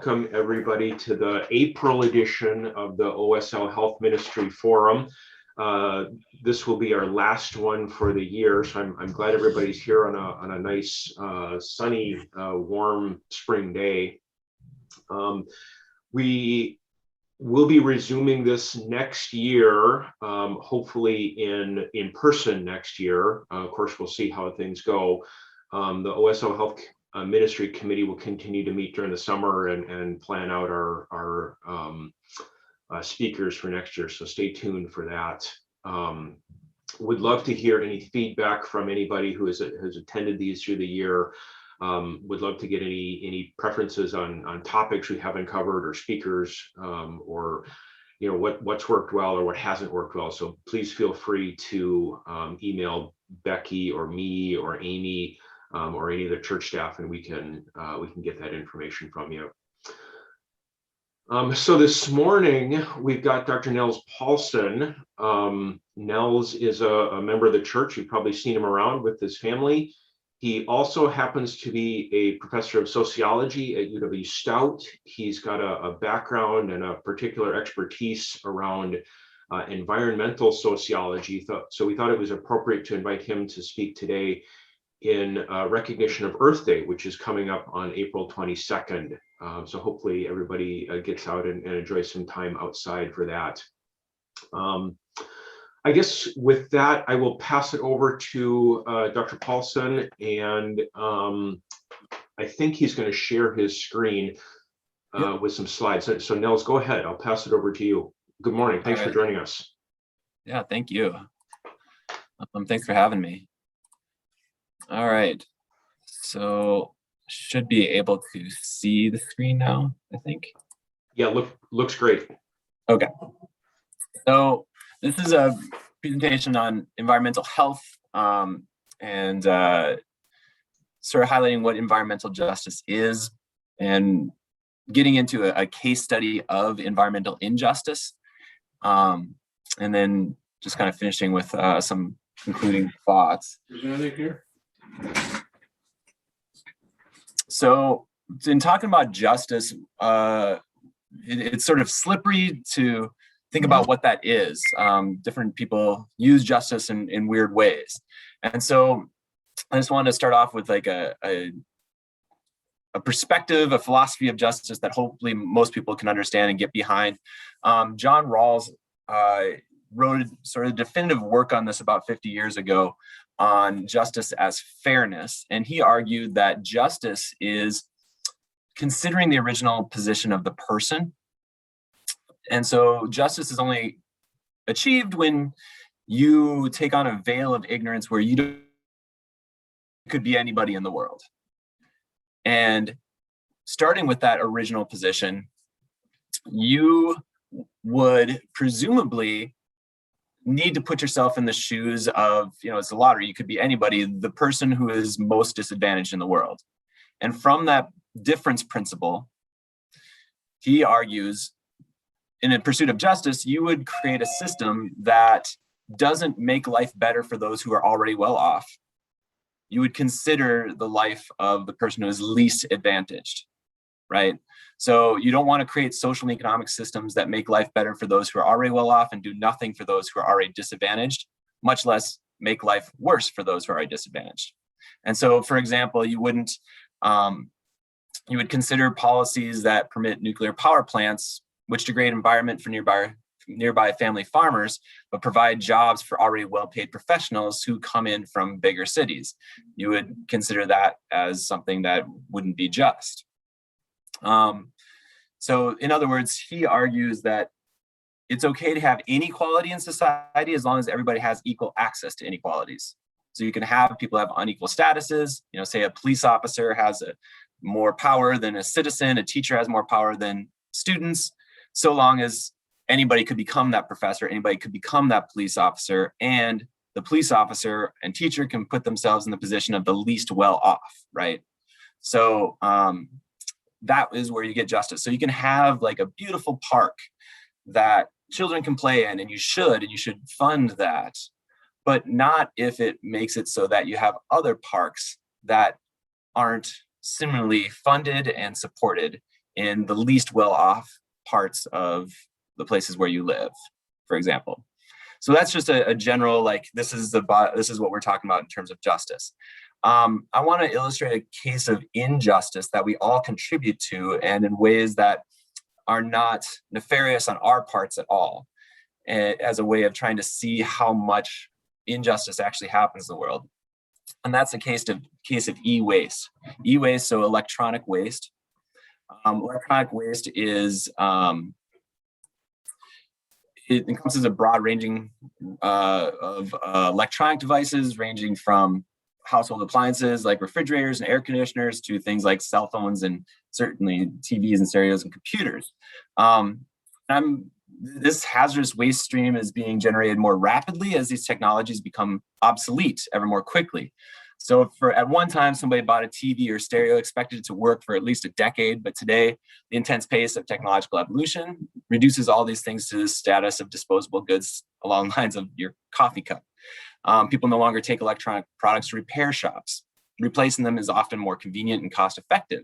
welcome everybody to the April edition of the OSL Health Ministry Forum. This will be our last one for the year, so I'm glad everybody's here on a nice, sunny, warm spring day. We will be resuming this next year, hopefully in person next year. Of course, we'll see how things go. The OSL Health Ministry Committee will continue to meet during the summer and plan out our speakers for next year, so stay tuned for that. Would love to hear any feedback from anybody who has attended these through the year. Would love to get any preferences on topics we haven't covered, or speakers, or what's worked well or what hasn't worked well. So please feel free to email Becky or me or Amy or any of the church staff, and we can get that information from you. So this morning we've got Dr. Nels Paulson. Nels is a member of the church. You've probably seen him around with his family. He also happens to be a professor of sociology at UW-Stout. He's got a background and a particular expertise around environmental sociology. So we thought it was appropriate to invite him to speak today in recognition of Earth Day, which is coming up on April 22nd. So hopefully everybody gets out and enjoys some time outside for that. I guess with that, I will pass it over to Dr. Paulson, and I think he's going to share his screen with some slides. So Nels, go ahead. I'll pass it over to you. Good morning. Thanks for joining us. Yeah, thank you. Thanks for having me. All right, so should be able to see the screen now, I think. Yeah, looks great. Okay, so this is a presentation on environmental health, and sort of highlighting what environmental justice is and getting into a case study of environmental injustice, and then just kind of finishing with some concluding thoughts. Is there anything here? So in talking about justice, it's sort of slippery to think about what that is. Different people use justice in weird ways. And so I just wanted to start off with like a perspective, a philosophy of justice that hopefully most people can understand and get behind. John Rawls wrote sort of definitive work on this about 50 years ago on justice as fairness. And he argued that justice is considering the original position of the person. And so justice is only achieved when you take on a veil of ignorance where you could be anybody in the world. And starting with that original position, you would presumably need to put yourself in the shoes of, it's a lottery, you could be anybody, the person who is most disadvantaged in the world. And from that difference principle, he argues, in a pursuit of justice, you would create a system that doesn't make life better for those who are already well off. You would consider the life of the person who is least advantaged, right? So you don't want to create social and economic systems that make life better for those who are already well off and do nothing for those who are already disadvantaged, much less make life worse for those who are already disadvantaged. And so, for example, you would consider policies that permit nuclear power plants, which degrade environment for nearby family farmers, but provide jobs for already well-paid professionals who come in from bigger cities. You would consider that as something that wouldn't be just. So in other words, he argues that it's okay to have inequality in society as long as everybody has equal access to inequalities. So you can have people have unequal statuses, say a police officer has more power than a citizen, a teacher has more power than students, so long as anybody could become that professor, anybody could become that police officer, and the police officer and teacher can put themselves in the position of the least well off, right? So that is where you get justice. So you can have like a beautiful park that children can play in, and you should fund that, but not if it makes it so that you have other parks that aren't similarly funded and supported in the least well-off parts of the places where you live, for example. So that's just a general, like, this is what we're talking about in terms of justice. I want to illustrate a case of injustice that we all contribute to, and in ways that are not nefarious on our parts at all, as a way of trying to see how much injustice actually happens in the world. And that's the case of EWaste. EWaste, so electronic waste. Electronic waste is it encompasses a broad ranging of electronic devices, ranging from household appliances like refrigerators and air conditioners to things like cell phones and certainly TVs and stereos and computers. This hazardous waste stream is being generated more rapidly as these technologies become obsolete ever more quickly. So at one time, somebody bought a TV or stereo, expected it to work for at least a decade, but today, the intense pace of technological evolution reduces all these things to the status of disposable goods along the lines of your coffee cup. People no longer take electronic products to repair shops. Replacing them is often more convenient and cost effective.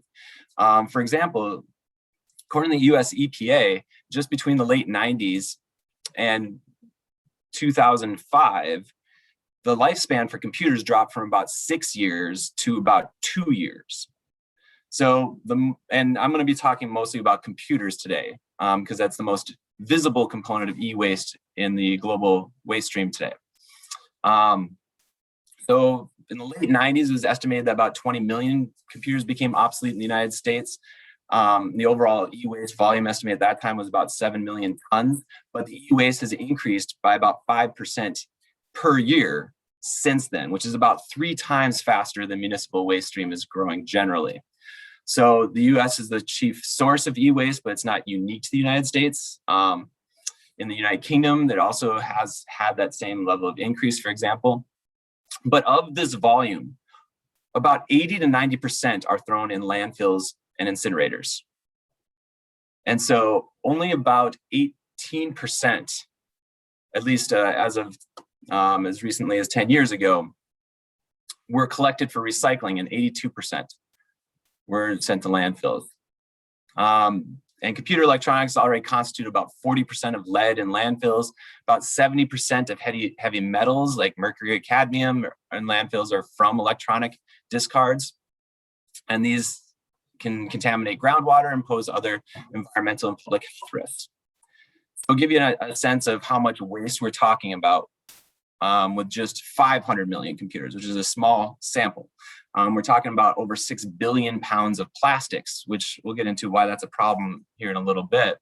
For example, according to the US EPA, just between the late 90s and 2005, the lifespan for computers dropped from about 6 years to about 2 years. So and I'm going to be talking mostly about computers today, because that's the most visible component of e-waste in the global waste stream today. So in the late 90s, it was estimated that about 20 million computers became obsolete in the United States. The overall e-waste volume estimate at that time was about 7 million tons, but the e-waste has increased by about 5% per year since then, which is about 3 times faster than municipal waste stream is growing generally. So the US is the chief source of e-waste, but it's not unique to the United States. In the United Kingdom, that also has had that same level of increase, for example. But of this volume, about 80 to 90% are thrown in landfills and incinerators. And so only about 18%, at least as of as recently as 10 years ago, were collected for recycling, and 82% were sent to landfills. And computer electronics already constitute about 40% of lead in landfills. About 70% of heavy metals like mercury or cadmium in landfills are from electronic discards. And these can contaminate groundwater and pose other environmental and public health risks. I'll give you a sense of how much waste we're talking about with just 500 million computers, which is a small sample. We're talking about over 6 billion pounds of plastics, which we'll get into why that's a problem here in a little bit.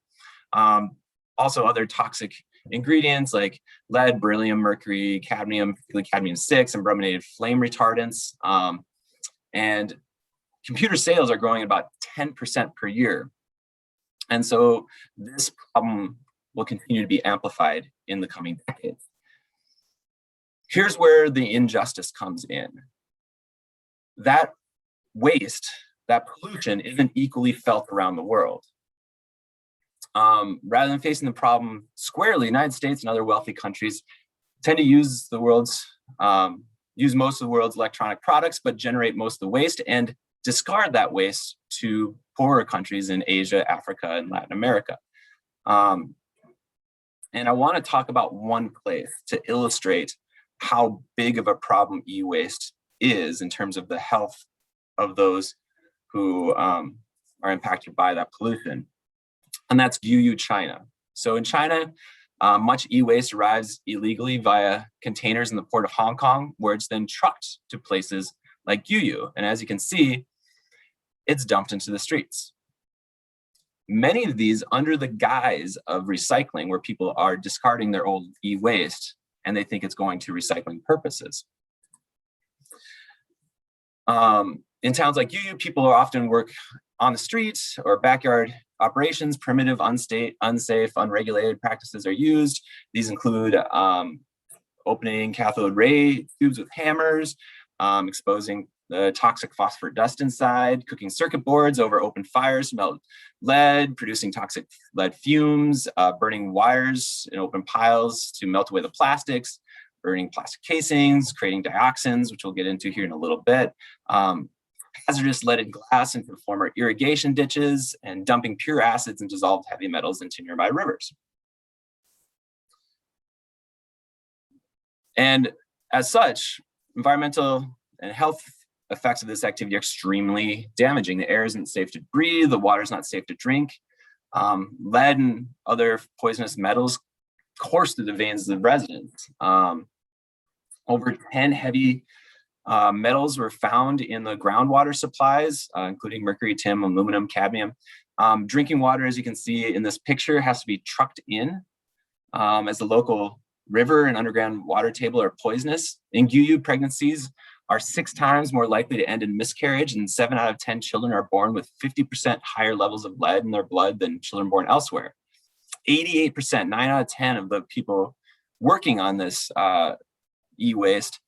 Also other toxic ingredients like lead, beryllium, mercury, cadmium, particularly cadmium-6, and brominated flame retardants. And computer sales are growing about 10% per year. And so this problem will continue to be amplified in the coming decades. Here's where the injustice comes in. That waste, that pollution isn't equally felt around the world. Rather than facing the problem squarely, the United States and other wealthy countries tend to use most of the world's electronic products, but generate most of the waste and discard that waste to poorer countries in Asia, Africa, and Latin America. And I want to talk about one place to illustrate how big of a problem e-waste is in terms of the health of those who are impacted by that pollution. And that's Yuyu, China. So in China, much e-waste arrives illegally via containers in the port of Hong Kong, where it's then trucked to places like Yuyu. And as you can see, it's dumped into the streets. Many of these under the guise of recycling, where people are discarding their old e-waste and they think it's going to recycling purposes. In towns like Yuyu, people often work on the streets or backyard operations. Primitive, unsafe, unregulated practices are used. These include opening cathode ray tubes with hammers, exposing the toxic phosphor dust inside, cooking circuit boards over open fires to melt lead, producing toxic lead fumes, burning wires in open piles to melt away the plastics, burning plastic casings, creating dioxins, which we'll get into here in a little bit, hazardous leaded glass into former irrigation ditches, and dumping pure acids and dissolved heavy metals into nearby rivers. And as such, environmental and health effects of this activity are extremely damaging. The air isn't safe to breathe, the water is not safe to drink. Lead and other poisonous metals course through the veins of the residents. Over 10 heavy metals were found in the groundwater supplies, including mercury, tin, aluminum, cadmium. Drinking water, as you can see in this picture, has to be trucked in, as the local river and underground water table are poisonous. In GUU, pregnancies are 6 times more likely to end in miscarriage, and 7 out of 10 children are born with 50% higher levels of lead in their blood than children born elsewhere. 88%, 9 out of 10 of the people working on this e-waste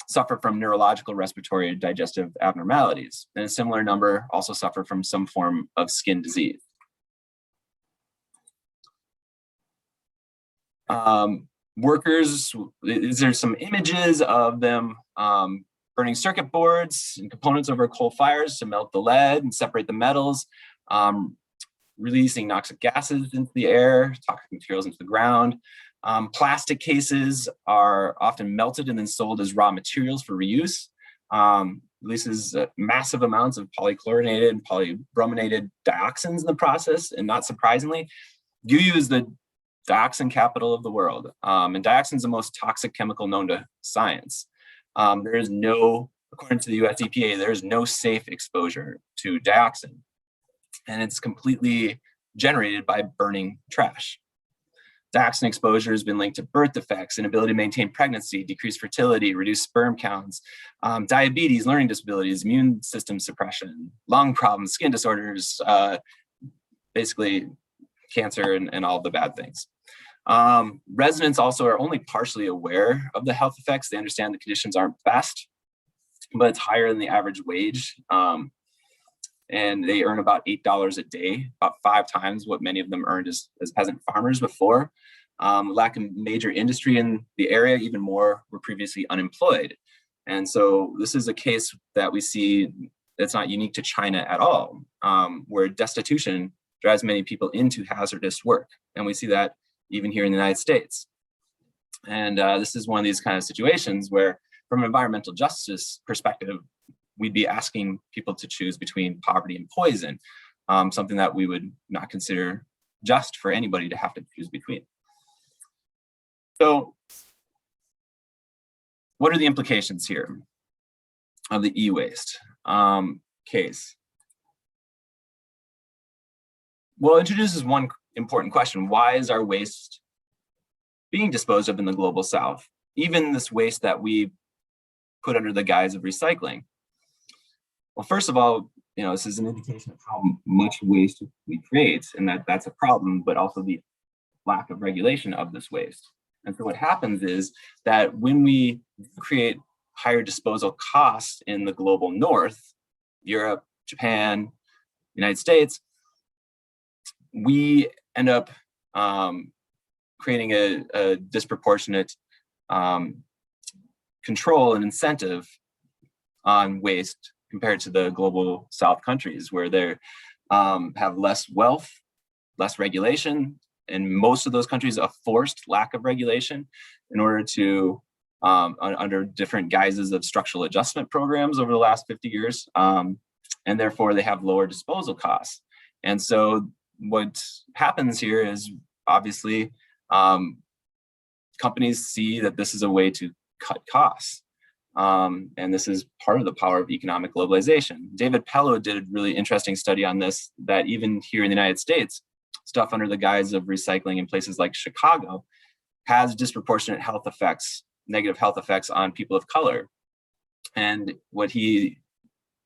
suffer from neurological, respiratory, and digestive abnormalities. And a similar number also suffer from some form of skin disease. Workers, there's some images of them burning circuit boards and components over coal fires to melt the lead and separate the metals, releasing toxic gases into the air, toxic materials into the ground. Plastic cases are often melted and then sold as raw materials for reuse. Releases massive amounts of polychlorinated and polybrominated dioxins in the process. And not surprisingly, GUU is the dioxin capital of the world. And dioxin is the most toxic chemical known to science. There is no, according to the US EPA, there is no safe exposure to dioxin. And it's completely generated by burning trash. Dioxin exposure has been linked to birth defects, inability to maintain pregnancy, decreased fertility, reduced sperm counts, diabetes, learning disabilities, immune system suppression, lung problems, skin disorders, basically cancer and all the bad things. Residents also are only partially aware of the health effects. They understand the conditions aren't best, but it's higher than the average wage. And they earn about $8 a day, about 5 times what many of them earned as peasant farmers before. Lack of major industry in the area, even more were previously unemployed. And so this is a case that we see that's not unique to China at all, where destitution drives many people into hazardous work. And we see that even here in the United States. And this is one of these kind of situations where, from an environmental justice perspective, we'd be asking people to choose between poverty and poison, something that we would not consider just for anybody to have to choose between. So what are the implications here of the e-waste case? Well, it introduces one important question. Why is our waste being disposed of in the global south? Even this waste that we put under the guise of recycling. Well, first of all, this is an indication of how much waste we create, and that's a problem, but also the lack of regulation of this waste. And so what happens is that when we create higher disposal costs in the global north, Europe, Japan, United States, we end up creating a disproportionate control and incentive on waste compared to the global south countries, where they have less wealth, less regulation, and most of those countries a forced lack of regulation in order to, under different guises of structural adjustment programs over the last 50 years, and therefore they have lower disposal costs. And so what happens here is, obviously, companies see that this is a way to cut costs. And this is part of the power of economic globalization. David Pello did a really interesting study on this, that even here in the United States, stuff under the guise of recycling in places like Chicago has disproportionate health effects, negative health effects on people of color. And what he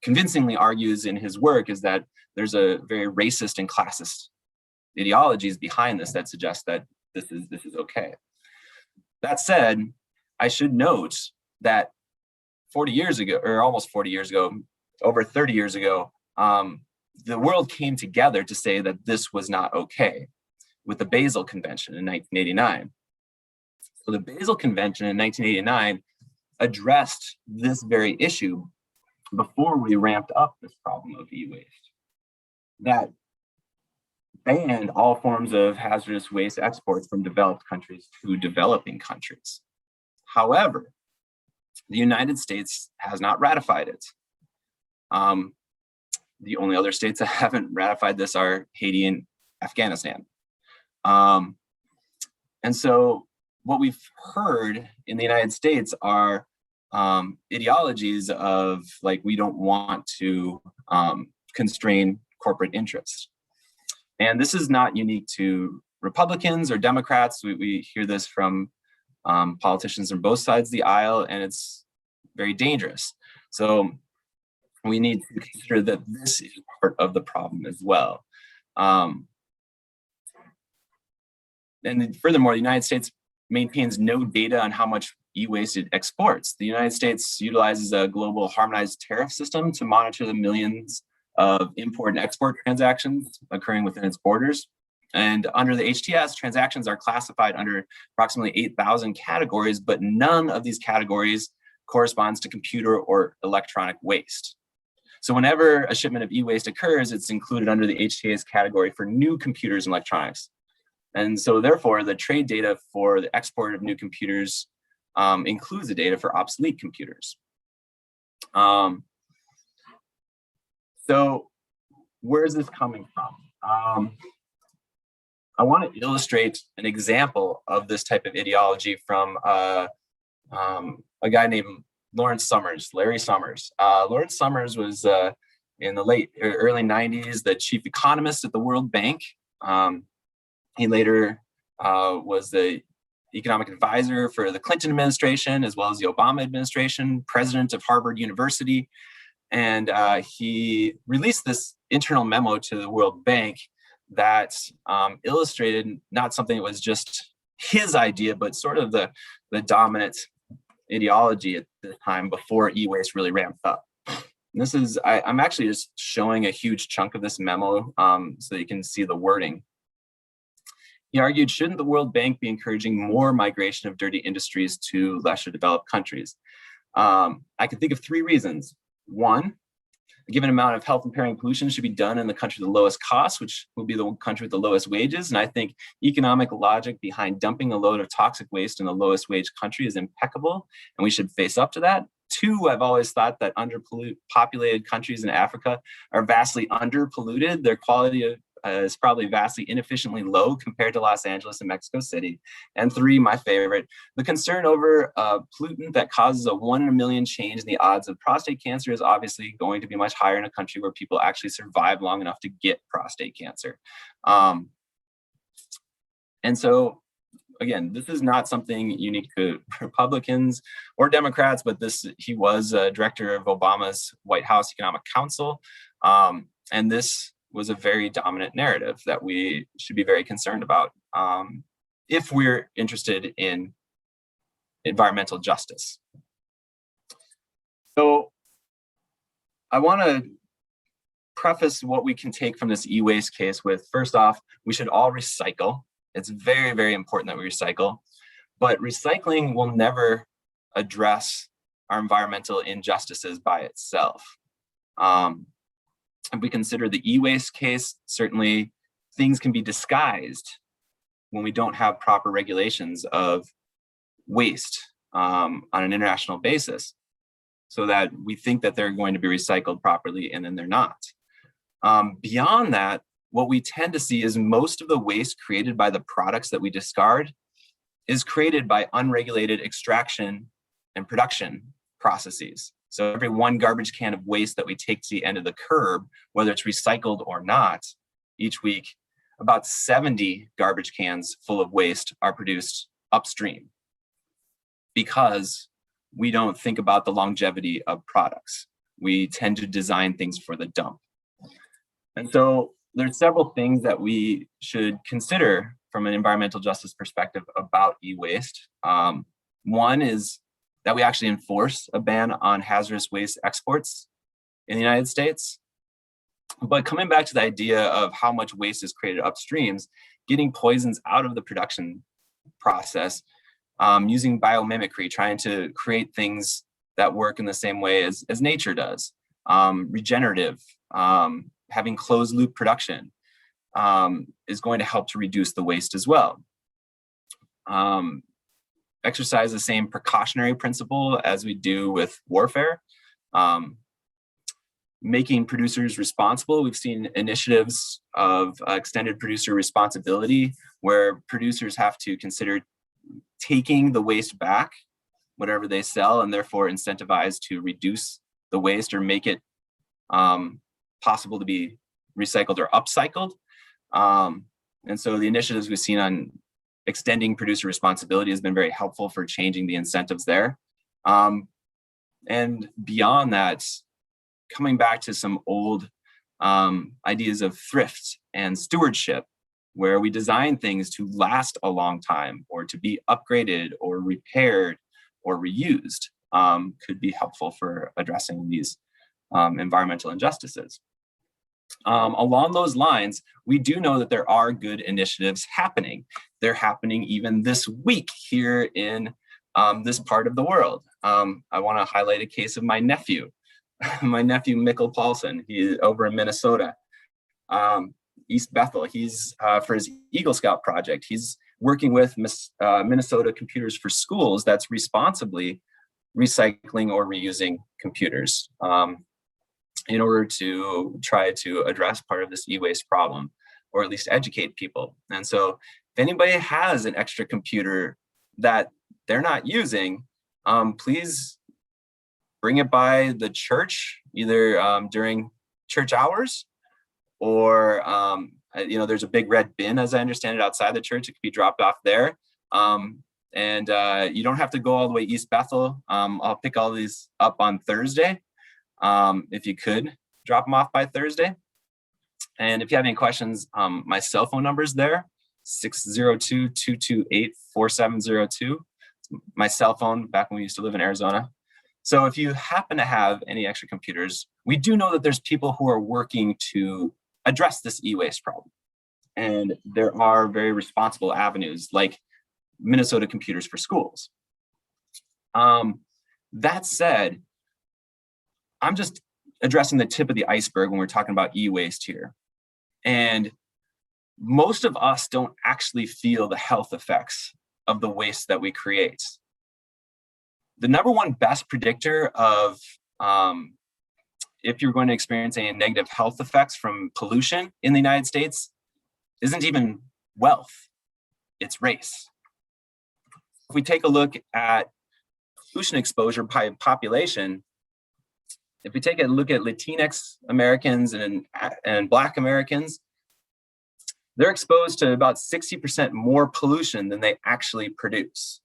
convincingly argues in his work is that there's a very racist and classist ideologies behind this that suggest that this is okay. That said, I should note that 40 years ago, or almost 40 years ago, over 30 years ago, the world came together to say that this was not okay with the Basel Convention in 1989. So the Basel Convention in 1989 addressed this very issue before we ramped up this problem of e-waste that banned all forms of hazardous waste exports from developed countries to developing countries. However, the United States has not ratified it. The only other states that haven't ratified this are Haiti and Afghanistan. And so what we've heard in the United States are ideologies of like, we don't want to constrain corporate interests. And this is not unique to Republicans or Democrats. We hear this from politicians on both sides of the aisle, and it's very dangerous. So we need to consider that this is part of the problem as well. And furthermore, the United States maintains no data on how much e-waste it exports. The United States utilizes a global harmonized tariff system to monitor the millions of import and export transactions occurring within its borders. And under the HTS, transactions are classified under approximately 8,000 categories, but none of these categories corresponds to computer or electronic waste. So whenever a shipment of e-waste occurs, it's included under the HTS category for new computers and electronics. And so therefore, the trade data for the export of new computers includes the data for obsolete computers. So where is this coming from? I want to illustrate an example of this type of ideology from a guy named Larry Summers. Lawrence Summers was in the early 90s the chief economist at the World Bank. He later was the economic advisor for the Clinton administration, as well as the Obama administration, president of Harvard University. And he released this internal memo to the World Bank that illustrated not something that was just his idea, but sort of the dominant ideology at the time before e-waste really ramped up. And this is, I'm actually just showing a huge chunk of this memo so that you can see the wording. He argued, shouldn't the World Bank be encouraging more migration of dirty industries to lesser developed countries? I can think of 3 reasons. 1, a given amount of health impairing pollution should be done in the country with the lowest cost, which will be the country with the lowest wages. And I think economic logic behind dumping a load of toxic waste in the lowest wage country is impeccable, and we should face up to that. 2, I've always thought that underpopulated countries in Africa are vastly underpolluted. Their quality is probably vastly inefficiently low compared to Los Angeles and Mexico City. And 3, my favorite, the concern over a pollutant that causes a 1 in a million change in the odds of prostate cancer is obviously going to be much higher in a country where people actually survive long enough to get prostate cancer. And so, again, this is not something unique to Republicans or Democrats, but he was a director of Obama's White House Economic Council. And this was a very dominant narrative that we should be very concerned about if we're interested in environmental justice. So I want to preface what we can take from this e-waste case with, first off, we should all recycle. It's very, very important that we recycle, but recycling will never address our environmental injustices by itself. If we consider the e-waste case, certainly things can be disguised when we don't have proper regulations of waste on an international basis, so that we think that they're going to be recycled properly and then they're not. Beyond that, what we tend to see is most of the waste created by the products that we discard is created by unregulated extraction and production processes. So every 1 garbage can of waste that we take to the end of the curb, whether it's recycled or not, each week, about 70 garbage cans full of waste are produced upstream because we don't think about the longevity of products. We tend to design things for the dump. And so there's several things that we should consider from an environmental justice perspective about e-waste. One is that we actually enforce a ban on hazardous waste exports in the United States. But coming back to the idea of how much waste is created upstreams, getting poisons out of the production process, using biomimicry, trying to create things that work in the same way as nature does. regenerative, having closed loop production is going to help to reduce the waste as well. Exercise the same precautionary principle as we do with warfare. Making producers responsible. We've seen initiatives of extended producer responsibility where producers have to consider taking the waste back, whatever they sell, and therefore incentivized to reduce the waste or make it possible to be recycled or upcycled. And so the initiatives we've seen on extending producer responsibility has been very helpful for changing the incentives there. And beyond that, coming back to some old ideas of thrift and stewardship, where we design things to last a long time or to be upgraded or repaired or reused, could be helpful for addressing these environmental injustices. Along those lines, we do know that there are good initiatives happening. They're happening even this week here in this part of the world. I want to highlight a case of my nephew, Nels Paulson. He's over in Minnesota, East Bethel. He's for his Eagle Scout project. He's working with Minnesota Computers for Schools that's responsibly recycling or reusing computers in order to try to address part of this e-waste problem, or at least educate people. And so if anybody has an extra computer that they're not using, please bring it by the church, either during church hours or, there's a big red bin, as I understand it, outside the church. It could be dropped off there. And you don't have to go all the way East Bethel. I'll pick all these up on Thursday. If you could drop them off by Thursday. And if you have any questions, my cell phone number is there, 602-228-4702. My cell phone back when we used to live in Arizona. So if you happen to have any extra computers, we do know that there's people who are working to address this e-waste problem. And there are very responsible avenues like Minnesota Computers for Schools. That said, I'm just addressing the tip of the iceberg when we're talking about e-waste here. And most of us don't actually feel the health effects of the waste that we create. The number one best predictor of if you're going to experience any negative health effects from pollution in the United States isn't even wealth, it's race. If we take a look at pollution exposure by population, if we take a look at Latinx Americans and Black Americans, they're exposed to about 60% more pollution than they actually produce,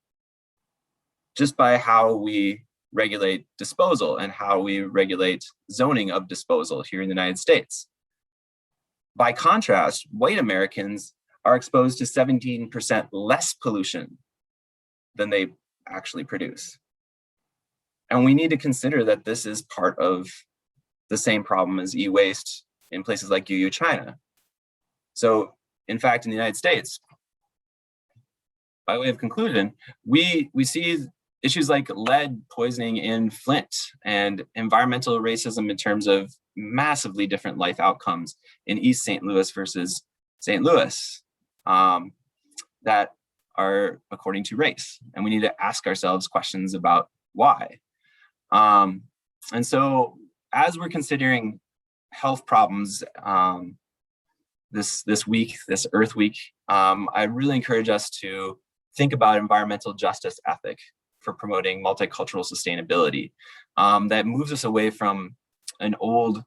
just by how we regulate disposal and how we regulate zoning of disposal here in the United States. By contrast, white Americans are exposed to 17% less pollution than they actually produce. And we need to consider that this is part of the same problem as e-waste in places like UU China. So in fact, in the United States, by way of conclusion, we see issues like lead poisoning in Flint and environmental racism in terms of massively different life outcomes in East St. Louis versus St. Louis that are according to race. And we need to ask ourselves questions about why. And so as we're considering health problems this week, this Earth Week, I really encourage us to think about environmental justice ethic for promoting multicultural sustainability that moves us away from an old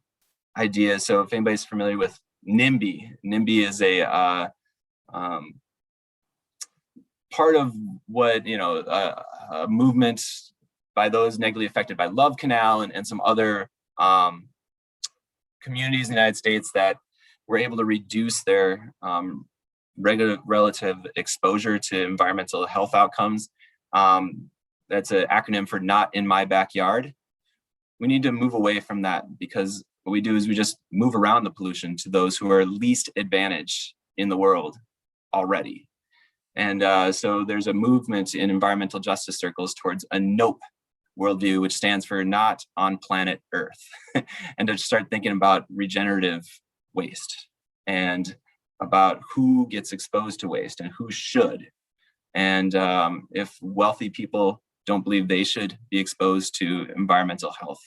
idea. So if anybody's familiar with NIMBY, NIMBY is a part of what, a movement by those negatively affected by Love Canal and some other communities in the United States that were able to reduce their relative exposure to environmental health outcomes. That's an acronym for Not in My Backyard. We need to move away from that, because what we do is we just move around the pollution to those who are least advantaged in the world already. And so there's a movement in environmental justice circles towards a NOPE worldview, which stands for not on planet Earth, and to start thinking about regenerative waste and about who gets exposed to waste and who should. And if wealthy people don't believe they should be exposed to environmental health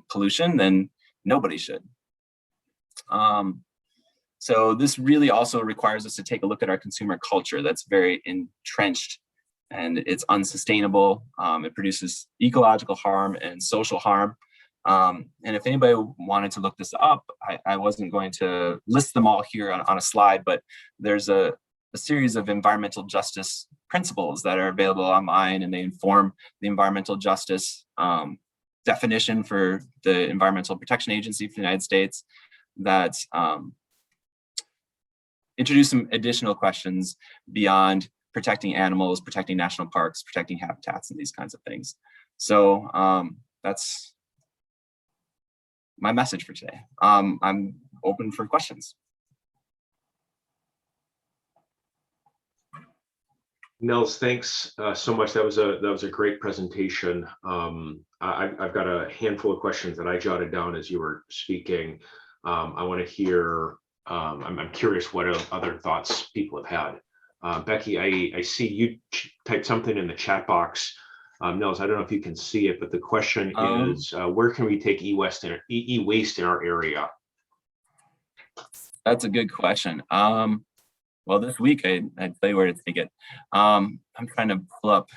pollution, then nobody should. So this really also requires us to take a look at our consumer culture that's very entrenched, and it's unsustainable. It produces ecological harm and social harm. And if anybody wanted to look this up, I wasn't going to list them all here on a slide, but there's a series of environmental justice principles that are available online, and they inform the environmental justice definition for the Environmental Protection Agency for the United States that introduce some additional questions beyond protecting animals, protecting national parks, protecting habitats, and these kinds of things. So that's my message for today. I'm open for questions. Nels, thanks so much. That was a great presentation. I've got a handful of questions that I jotted down as you were speaking. I want to hear. I'm curious what other thoughts people have had. Becky, I see you typed something in the chat box. Nels, I don't know if you can see it, but the question is, where can we take e-waste in our area? That's a good question. Well, this week I'd tell you where to take it. I'm trying to pull up.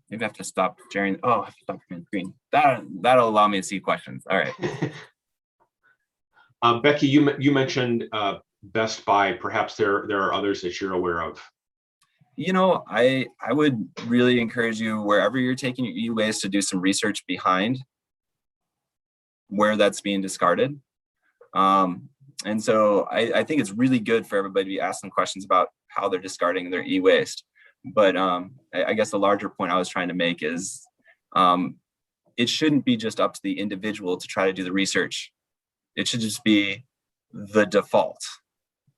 Maybe I have to stop sharing. Oh, I have to stop sharing the screen. That'll allow me to see questions. All right. Becky, you mentioned Best Buy. Perhaps there are others that you're aware of. You know, I would really encourage you, wherever you're taking your e-waste, to do some research behind where that's being discarded. And so I think it's really good for everybody to be asking questions about how they're discarding their e-waste. But I guess the larger point I was trying to make is it shouldn't be just up to the individual to try to do the research. It should just be the default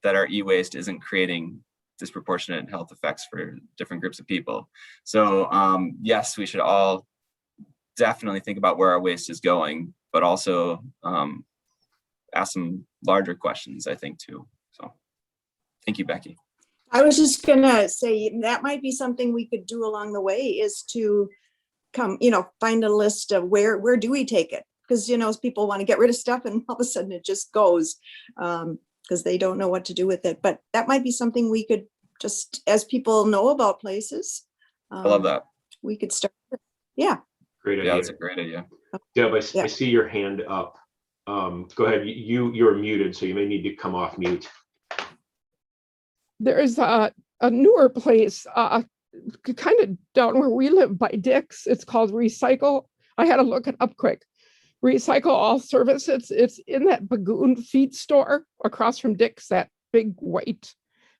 that our e-waste isn't creating disproportionate health effects for different groups of people. So yes, we should all definitely think about where our waste is going, but also ask some larger questions, I think, too. So thank you, Becky. I was just gonna say that might be something we could do along the way, is to find a list of where do we take it? Because, people want to get rid of stuff and all of a sudden it just goes because they don't know what to do with it. But that might be something we could, just as people know about places. I love that. We could start. Yeah. Great idea. Yeah, that's a great idea. Deb, I see your hand up. Go ahead. You're muted, so you may need to come off mute. There's a newer place kind of down where we live by Dick's. It's called Recycle. I had to look it up quick. Recycle All Services. It's in that Bagoon feed store across from Dick's, that big white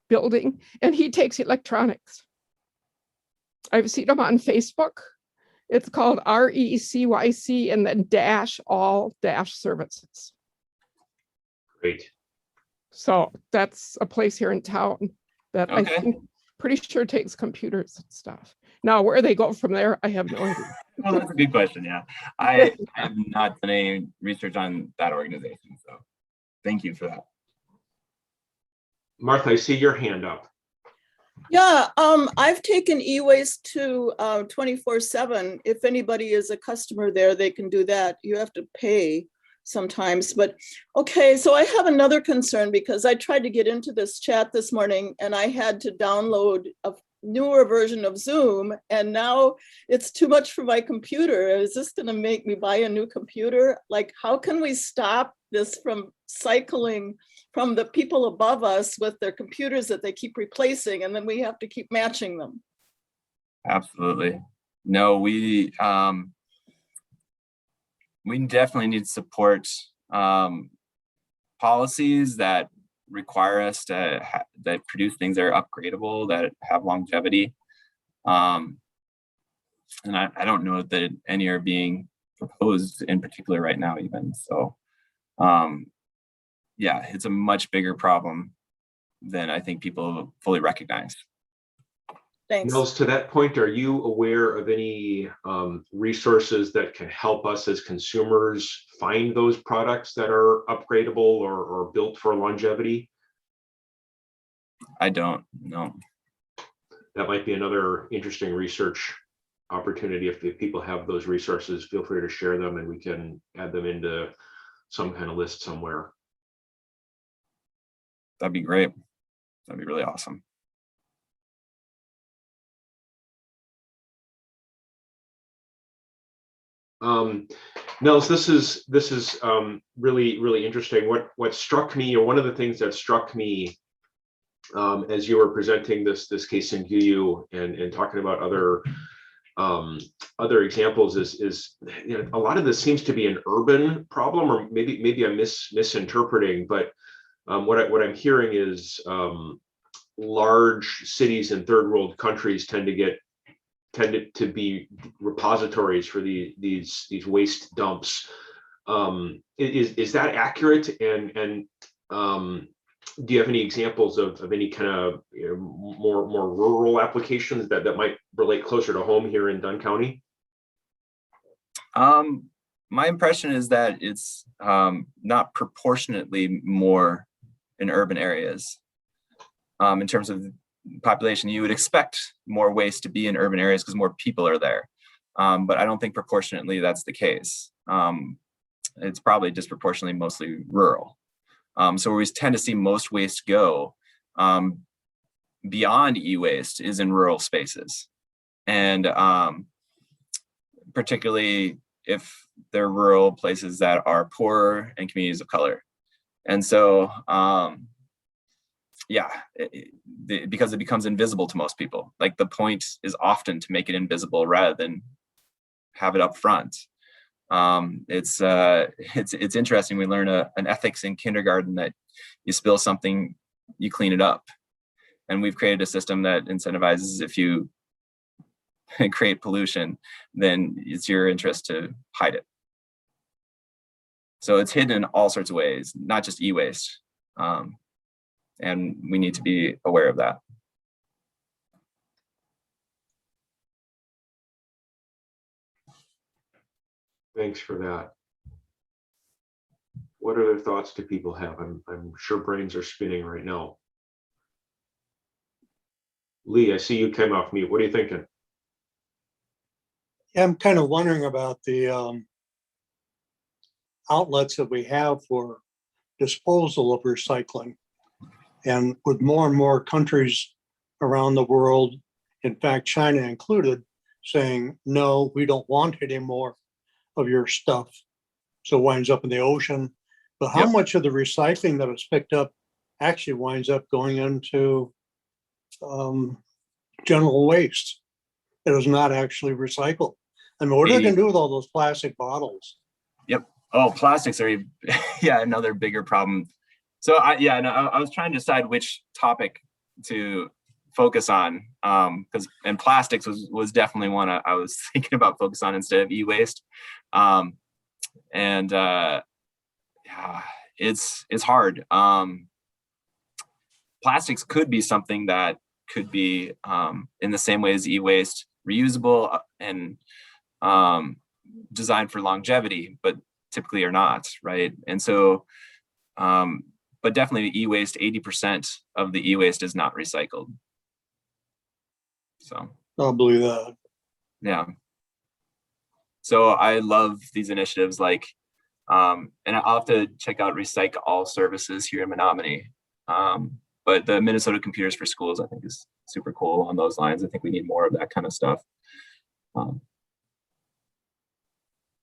building, and he takes electronics. I've seen him on Facebook. It's called RECYC and then all services. Great. So that's a place here in town that I think pretty sure takes computers and stuff. Now, where they go from there, I have no idea. Well, that's a good question. Yeah, I have not done any research on that organization, so thank you for that. Martha, I see your hand up. Yeah, I've taken e-waste to 24/7. If anybody is a customer there, they can do that. You have to pay sometimes, but okay. So I have another concern, because I tried to get into this chat this morning and I had to download a newer version of Zoom, and now it's too much for my computer. Is this going to make me buy a new computer? Like, how can we stop this from cycling from the people above us with their computers that they keep replacing, and then we have to keep matching them? Absolutely. No, we definitely need to support policies that require us to that produce things that are upgradable, that have longevity. And I don't know that any are being proposed in particular right now even. So yeah, it's a much bigger problem than I think people fully recognize. Thanks. Nels, to that point, are you aware of any resources that can help us as consumers find those products that are upgradable or built for longevity? I don't know. That might be another interesting research opportunity. If people have those resources, feel free to share them and we can add them into some kind of list somewhere. That'd be great. That'd be really awesome. Nels, this is really interesting. What struck me, or one of the things that struck me as you were presenting this case in view and talking about other examples is a lot of this seems to be an urban problem, or maybe I'm misinterpreting, but what I'm hearing is large cities in third world countries tended to be repositories for these waste dumps. Is that accurate? And do you have any examples of any kind of more rural applications that might relate closer to home here in Dunn County? My impression is that it's not proportionately more in urban areas. In terms of population, you would expect more waste to be in urban areas because more people are there. But I don't think proportionately that's the case. It's probably disproportionately mostly rural. So where we tend to see most waste go beyond e-waste is in rural spaces. And particularly if they're rural places that are poor and communities of color. And so, because it becomes invisible to most people. Like the point is often to make it invisible rather than have it up front. It's interesting. We learn an ethics in kindergarten that you spill something, you clean it up. And we've created a system that incentivizes if you create pollution, then it's your interest to hide it. So it's hidden in all sorts of ways, not just e-waste. And we need to be aware of that. Thanks for that. What other thoughts do people have? I'm sure brains are spinning right now. Lee, I see you came off mute. What are you thinking? Yeah, I'm kind of wondering about the outlets that we have for disposal of recycling. And with more and more countries around the world, in fact, China included, saying, no, we don't want any more of your stuff. So it winds up in the ocean. But how much of the recycling that is picked up actually winds up going into general waste? It is not actually recycled. I mean, what are they going to do with all those plastic bottles? Yep. Oh, plastics are, another bigger problem. So I was trying to decide which topic to focus on, and plastics was definitely one I was thinking about focus on instead of e-waste. It's hard. Plastics could be something that could be in the same way as e-waste, reusable and designed for longevity, but typically are not, right? And so, but definitely e-waste, 80% of the e-waste is not recycled. So I'll believe that. Yeah. So I love these initiatives like, and I'll have to check out Recycle All services here in Menominee. But the Minnesota Computers for Schools, I think, is super cool on those lines. I think we need more of that kind of stuff.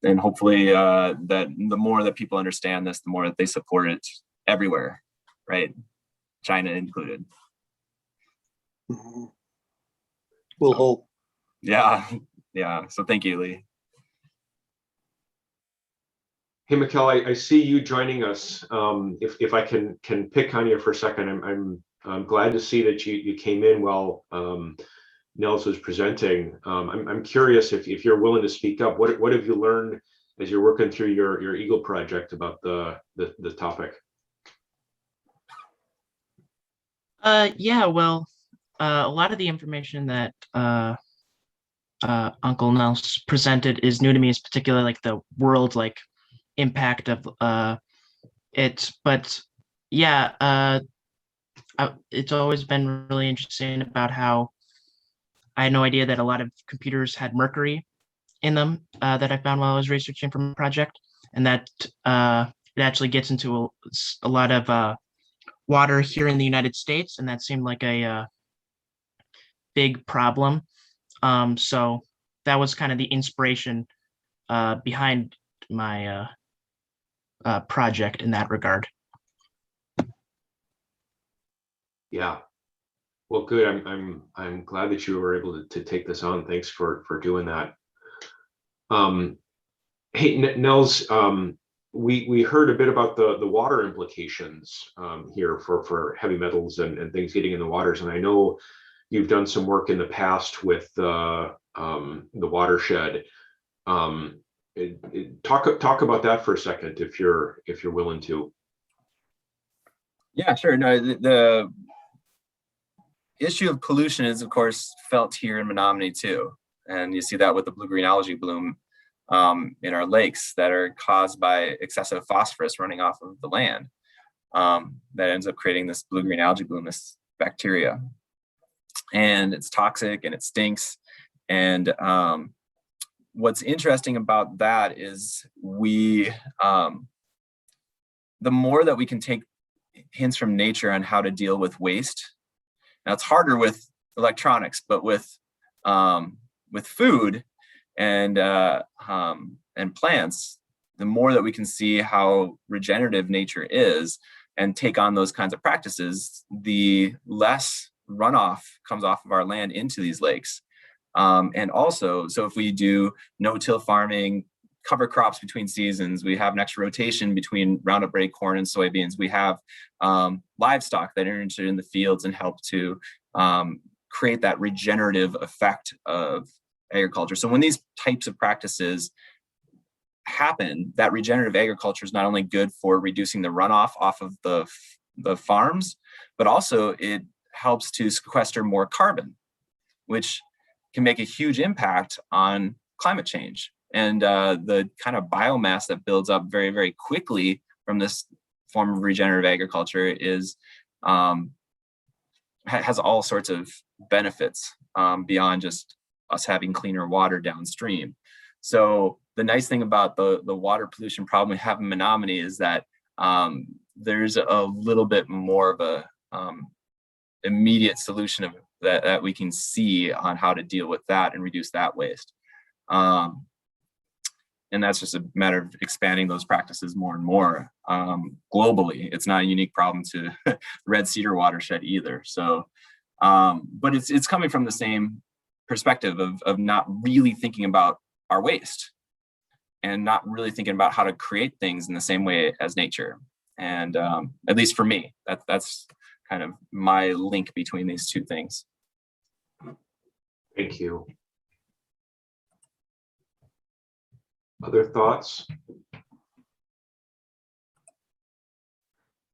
And hopefully that the more that people understand this, the more that they support it everywhere, right? China included. Mm-hmm. We'll hope. Yeah. So thank you, Lee. Hey, Mikkel, I see you joining us. If I can pick on you for a second, I'm glad to see that you came in while Nels was presenting. I'm curious if you're willing to speak up. What have you learned as you're working through your Eagle project about the topic? Yeah, well, a lot of the information that Uncle Nels presented is new to me, is particularly like the world like impact of it. But yeah, it's always been really interesting about how I had no idea that a lot of computers had mercury in them, that I found while I was researching for my project, and that it actually gets into a lot of water here in the United States, and that seemed like a big problem. So that was kind of the inspiration behind my project in that regard. Yeah. Well, good. I'm glad that you were able to take this on. Thanks for doing that. Hey, Nels, we heard a bit about the water implications here for heavy metals and things getting in the waters, and I know you've done some work in the past with the watershed. Talk about that for a second, if you're willing to. Yeah, sure. No, the issue of pollution is, of course, felt here in Menominee too, and you see that with the blue-green algae bloom in our lakes that are caused by excessive phosphorus running off of the land. That ends up creating this blue-green algae bloom, this bacteria, and it's toxic and it stinks. And what's interesting about that is the more that we can take hints from nature on how to deal with waste. Now it's harder with electronics, but with food and plants, the more that we can see how regenerative nature is and take on those kinds of practices, the less runoff comes off of our land into these lakes. And also, so if we do no-till farming, cover crops between seasons, we have an extra rotation between Roundup Ready corn and soybeans, we have livestock that are interested in the fields and help to create that regenerative effect of agriculture. So when these types of practices happen, that regenerative agriculture is not only good for reducing the runoff off of the farms, but also it helps to sequester more carbon, which can make a huge impact on climate change. And the kind of biomass that builds up very, very quickly from this form of regenerative agriculture is has all sorts of benefits beyond just us having cleaner water downstream. So the nice thing about the water pollution problem we have in Menominee is that there's a little bit more of a immediate solution of that we can see on how to deal with that and reduce that waste. And that's just a matter of expanding those practices more and more globally. It's not a unique problem to Red Cedar watershed either. So, but it's coming from the same perspective of not really thinking about our waste and not really thinking about how to create things in the same way as nature. And at least for me, that's kind of my link between these two things. Thank you. Other thoughts?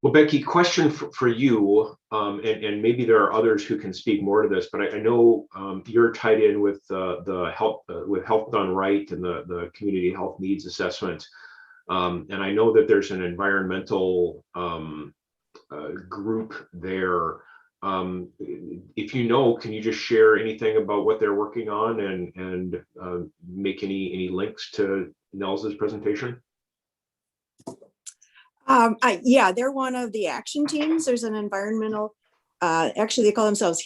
Well, Becky, question for you, and maybe there are others who can speak more to this, but I know you're tied in with the health with Health Done Right and the community health needs assessment, and I know that there's an environmental group there. If you know, can you just share anything about what they're working on and make any links to Nels's presentation? Yeah, they're one of the action teams. There's an environmental, actually they call themselves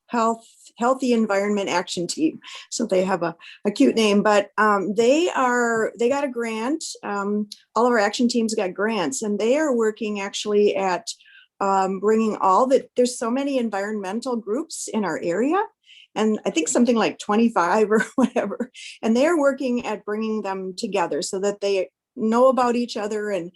Healthy Environment Action Team. So they have a cute name, but they got a grant. All of our action teams got grants, and they are working actually at bringing there's so many environmental groups in our area, and I think something like 25 or whatever, and they are working at bringing them together so that they know about each other and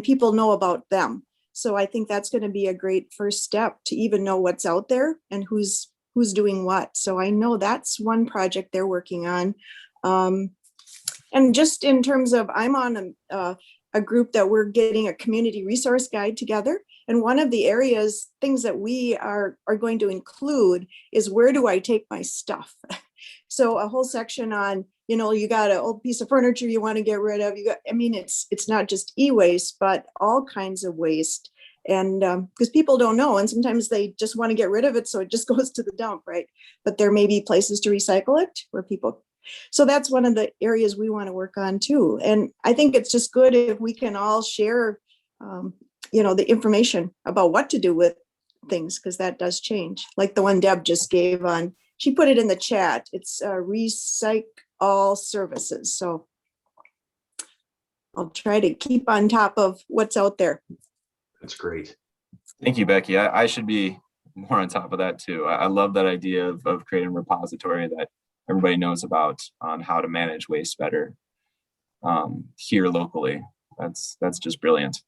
people know about them. So I think that's going to be a great first step to even know what's out there and who's doing what. So I know that's one project they're working on. And just in terms of, I'm on a group that we're getting a community resource guide together, And one of the areas, things that we are going to include is where do I take my stuff? So a whole section on, you got an old piece of furniture you want to get rid of. It's not just e-waste, but all kinds of waste. And because people don't know, and sometimes they just want to get rid of it, so it just goes to the dump, right? But there may be places to recycle it where people. So that's one of the areas we want to work on too. And I think it's just good if we can all share, the information about what to do with things, because that does change. Like the one Deb just gave on, she put it in the chat. It's Recycle All Services. So I'll try to keep on top of what's out there. That's great. Thank you, Becky. I should be more on top of that too. I love that idea of creating a repository that everybody knows about on how to manage waste better here locally. That's just brilliant.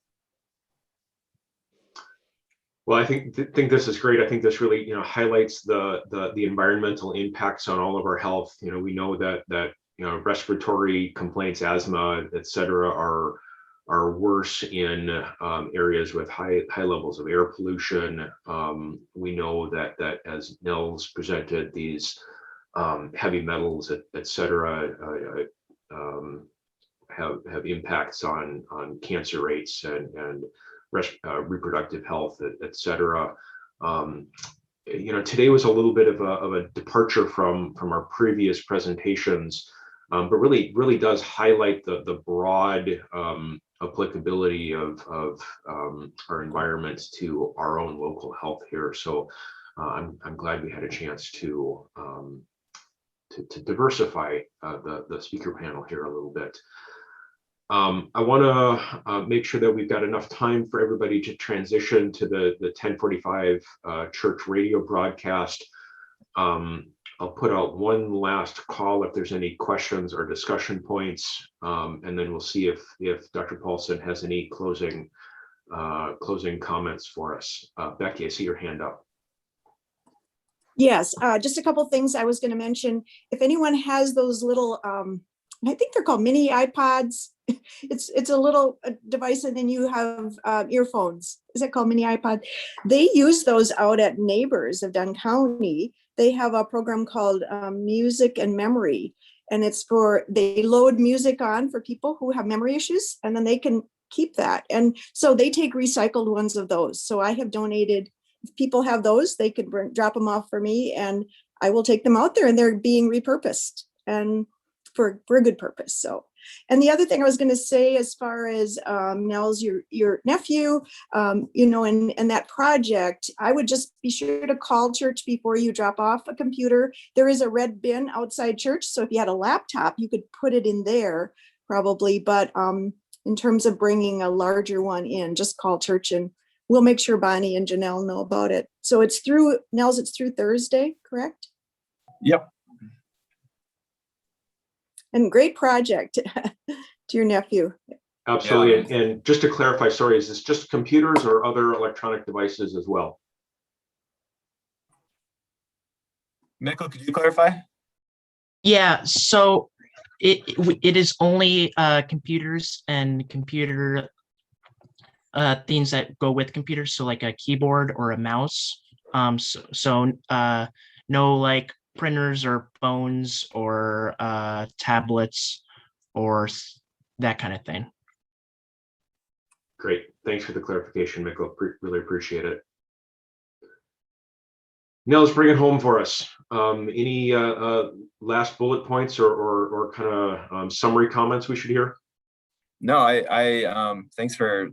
Well, I think this is great. I think this really, highlights the environmental impacts on all of our health. We know that respiratory complaints, asthma, et cetera, are worse in areas with high levels of air pollution. We know that as Nels presented, these heavy metals, et cetera, have impacts on cancer rates and reproductive health, et cetera. Today was a little bit of a departure from our previous presentations, but really does highlight the broad applicability of our environment to our own local health here. So I'm glad we had a chance to diversify the speaker panel here a little bit. I want to make sure that we've got enough time for everybody to transition to the 1045 church radio broadcast. I'll put out one last call if there's any questions or discussion points, and then we'll see if Dr. Paulson has any closing comments for us. Becky, I see your hand up. Yes, just a couple of things I was going to mention. If anyone has those little, I think they're called mini iPods. It's a little device, and then you have earphones. Is it called mini iPod? They use those out at Neighbors of Dunn County. They have a program called Music and Memory, and they load music on for people who have memory issues, and then they can keep that. And so they take recycled ones of those. So I have donated. If people have those, they could drop them off for me, and I will take them out there, and they're being repurposed and for a good purpose. So, and the other thing I was going to say, as far as Nels, your nephew, and that project, I would just be sure to call church before you drop off a computer. There is a red bin outside church, so if you had a laptop, you could put it in there probably. But in terms of bringing a larger one in, just call church, and we'll make sure Bonnie and Janelle know about it. So it's through, Nels, it's through Thursday, correct? Yep. And great project to your nephew. Absolutely. Yeah. And just to clarify, sorry, is this just computers or other electronic devices as well? Mikkel, could you clarify? Yeah, so it is only computers and computer things that go with computers, so like a keyboard or a mouse. So no like printers or phones or tablets or that kind of thing. Great, thanks for the clarification, Mikkel. Really appreciate it. Nels, bring it home for us. Any last bullet points or kind of summary comments we should hear? No, I thanks for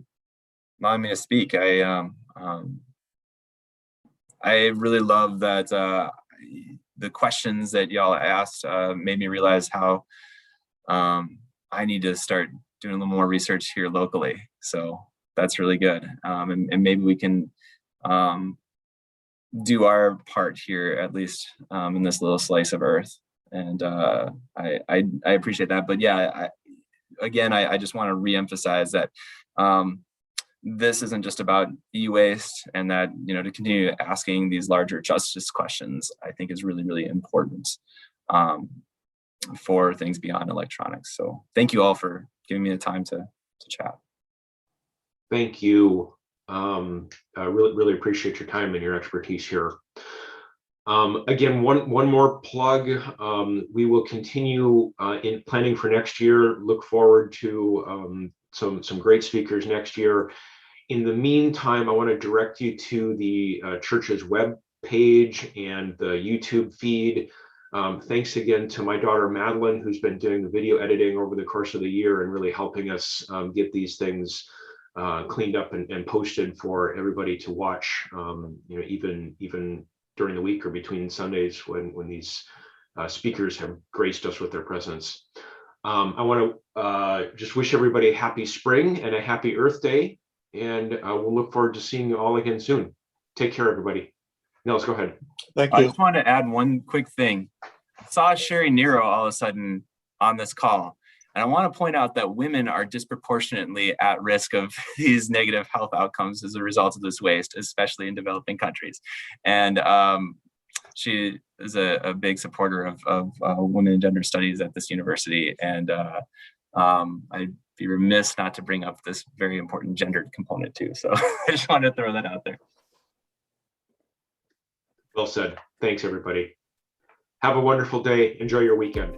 allowing me to speak. I really love that the questions that y'all asked made me realize how I need to start doing a little more research here locally. So that's really good. And maybe we can do our part here, at least in this little slice of earth. And I appreciate that. But yeah, I just want to reemphasize that this isn't just about e-waste, and that, to continue asking these larger justice questions, I think is really, really important for things beyond electronics. So thank you all for giving me the time to chat. Thank you. Really appreciate your time and your expertise here. Again, one more plug. We will continue in planning for next year. Look forward to some great speakers next year. In the meantime, I want to direct you to the church's web page and the YouTube feed. Thanks again to my daughter Madeline, who's been doing the video editing over the course of the year and really helping us get these things cleaned up and posted for everybody to watch. Even during the week or between Sundays when these speakers have graced us with their presence. I want to just wish everybody a happy spring and a happy Earth Day, and we'll look forward to seeing you all again soon. Take care, everybody. Nels, go ahead. Thank I you. just want to add one quick thing. I saw Sherry Nero all of a sudden on this call. And I want to point out that women are disproportionately at risk of these negative health outcomes as a result of this waste, especially in developing countries. And she is a big supporter of women and gender studies at this university. And I'd be remiss not to bring up this very important gendered component too. So I just wanted to throw that out there. Well said. Thanks, everybody. Have a wonderful day. Enjoy your weekend.